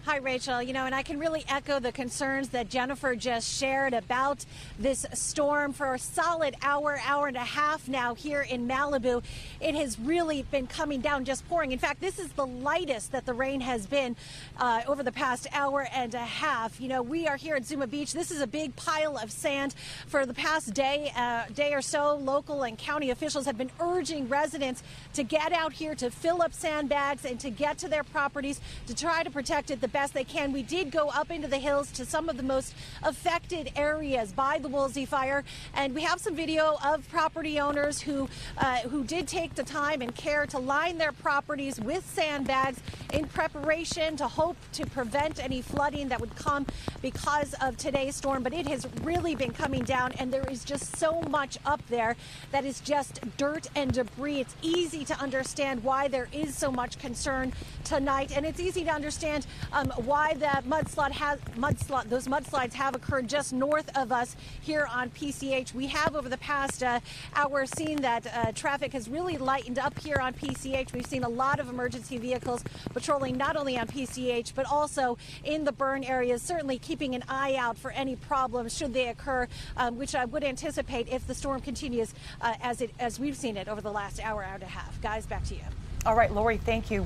Hi, Rachel. And I can really echo the concerns that Jennifer just shared about this storm for a solid hour and a half now here in Malibu. It has really been coming down, just pouring. In fact, this is the lightest that the rain has been over the past hour and a half. We are here at Zuma Beach. This is a big pile of sand. For the past day or so, local and county officials have been urging residents to get out here to fill up sandbags and to get to their properties to try to protect it the best they can. We did go up into the hills to some of the most affected areas by the Woolsey fire, and we have some video of property owners who did take the time and care to line their properties with sandbags in preparation to hope to prevent any flooding that would come because of today's storm. But it has really been coming down, and there is just so much up there that is just dirt and debris. It's easy to understand why there is so much concern tonight, and it's easy to understand why that those mudslides have occurred just north of us here on PCH. We have over the past hour seen that traffic has really lightened up here on PCH. We've seen a lot of emergency vehicles patrolling not only on PCH but also in the burn areas, certainly keeping an eye out for any problems should they occur, which I would anticipate if the storm continues as we've seen it over the last hour and a half. Guys, back to you. All right, Lori, thank you.